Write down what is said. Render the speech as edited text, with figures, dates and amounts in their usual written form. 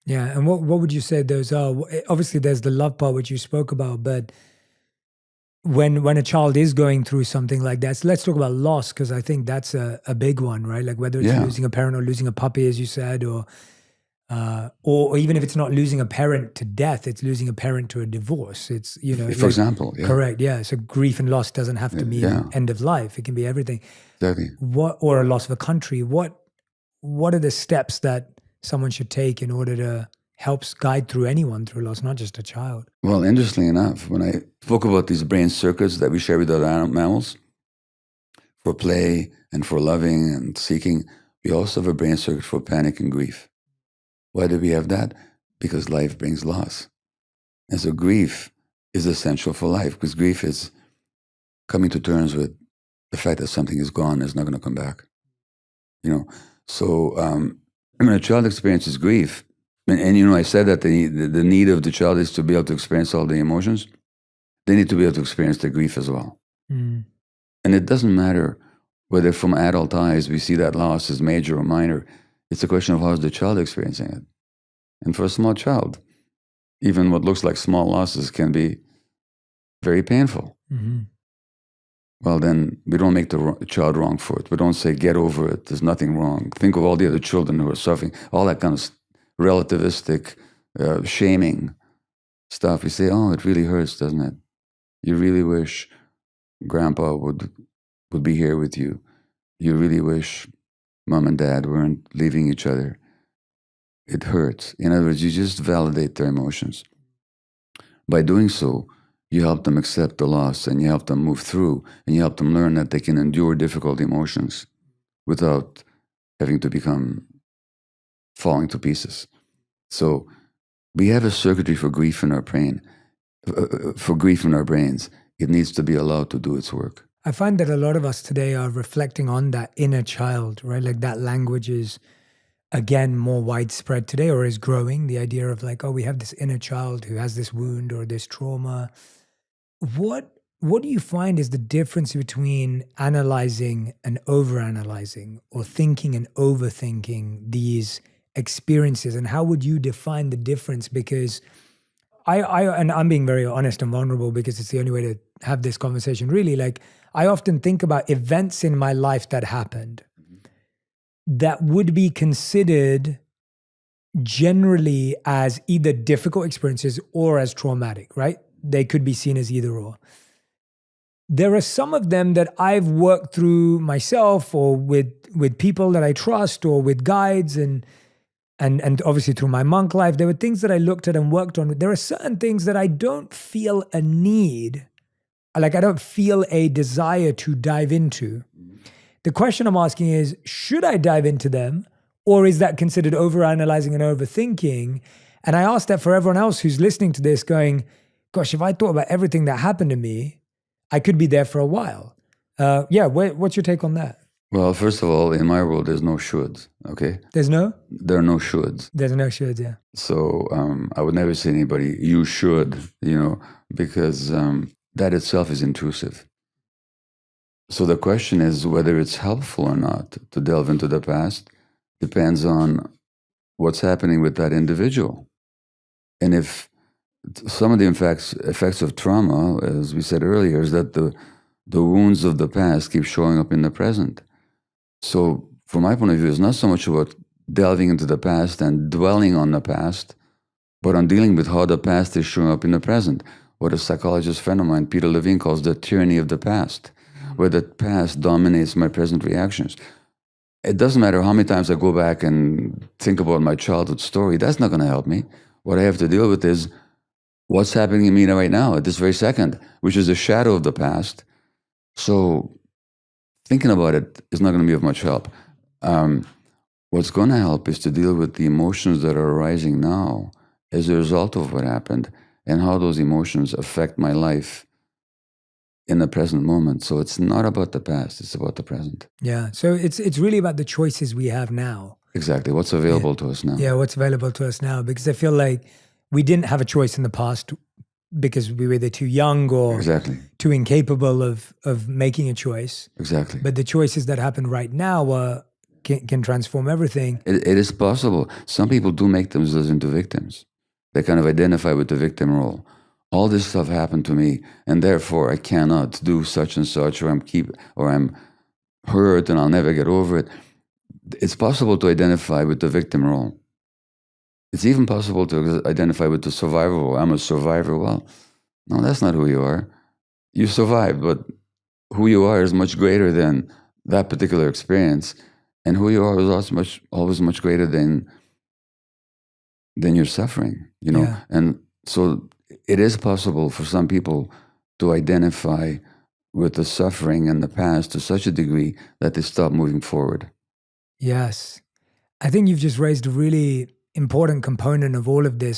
Yeah. And what would you say those are? Obviously, there's the love part, which you spoke about, but when a child is going through something like that, so let's talk about loss, because I think that's a big one, right? Like whether it's Yeah. losing a parent or losing a puppy, as you said, or even if it's not losing a parent to death, it's losing a parent to a divorce. It's, For example, yeah. correct. Yeah. So grief and loss doesn't have to mean Yeah. end of life. It can be everything. Exactly. Or a loss of a country. What are the steps that someone should take in order to help guide through anyone through loss, not just a child? Well, interestingly enough, when I spoke about these brain circuits that we share with other mammals for play and for loving and seeking, we also have a brain circuit for panic and grief. Why do we have that? Because life brings loss. And so grief is essential for life, because grief is coming to terms with the fact that something is gone, is not going to come back. So when a child experiences grief, and I said that the need of the child is to be able to experience all the emotions. They need to be able to experience the grief as well. Mm. And it doesn't matter whether from adult eyes we see that loss as major or minor. It's a question of how is the child experiencing it. And for a small child, even what looks like small losses can be very painful. Mm-hmm. Well, then we don't make the child wrong for it. We don't say, get over it, there's nothing wrong. Think of all the other children who are suffering, all that kind of relativistic, shaming stuff. We say, oh, it really hurts, doesn't it? You really wish grandpa would be here with you. You really wish mom and dad weren't leaving each other. It hurts. In other words, you just validate their emotions. By doing so, you help them accept the loss, and you help them move through, and you help them learn that they can endure difficult emotions without having to become falling to pieces. So we have a circuitry for grief in our brain, for grief in our brains. It needs to be allowed to do its work. I find that a lot of us today are reflecting on that inner child, right? Like that language is, again, more widespread today, or is growing. The idea of like, oh, we have this inner child who has this wound or this trauma. What do you find is the difference between analyzing and overanalyzing, or thinking and overthinking these experiences? And how would you define the difference? Because and I'm being very honest and vulnerable because it's the only way to have this conversation, really. Like, I often think about events in my life that happened that would be considered generally as either difficult experiences or as traumatic, right? They could be seen as either or. There are some of them that I've worked through myself, or with people that I trust, or with guides, and obviously through my monk life. There were things that I looked at and worked on. There are certain things that I don't feel a need, like I don't feel a desire to dive into. The question I'm asking is, should I dive into them, or is that considered overanalyzing and overthinking? And I ask that for everyone else who's listening to this going, gosh, if I thought about everything that happened to me, I could be there for a while. What's your take on that? Well, first of all, in my world, there's no shoulds, okay? There are no shoulds. There's no shoulds, yeah. So I would never say to anybody, you should, because that itself is intrusive. So the question is whether it's helpful or not to delve into the past depends on what's happening with that individual. And if some of the effects of trauma, as we said earlier, is that the wounds of the past keep showing up in the present. So from my point of view, it's not so much about delving into the past and dwelling on the past, but on dealing with how the past is showing up in the present. What a psychologist friend of mine, Peter Levine, calls the tyranny of the past, where the past dominates my present reactions. It doesn't matter how many times I go back and think about my childhood story. That's not going to help me. What I have to deal with is what's happening in me right now at this very second, which is a shadow of the past. So thinking about it is not going to be of much help. What's going to help is to deal with the emotions that are arising now as a result of what happened, and how those emotions affect my life in the present moment. So it's not about the past, it's about the present. Yeah, so it's really about the choices we have now. Exactly, what's available to us now. Yeah, what's available to us now, because I feel like we didn't have a choice in the past because we were either too young or too incapable of making a choice. Exactly. But the choices that happen right now can transform everything. It is possible. Some people do make themselves into victims. They kind of identify with the victim role. All this stuff happened to me, and therefore I cannot do such and such, or I'm hurt and I'll never get over it. It's possible to identify with the victim role. It's even possible to identify with the survivor role. I'm a survivor. Well, no, that's not who you are. You survived, but who you are is much greater than that particular experience, and who you are is always much greater than your suffering. Yeah. And so it is possible for some people to identify with the suffering and the past to such a degree that they stop moving forward. Yes. I think you've just raised a really important component of all of this,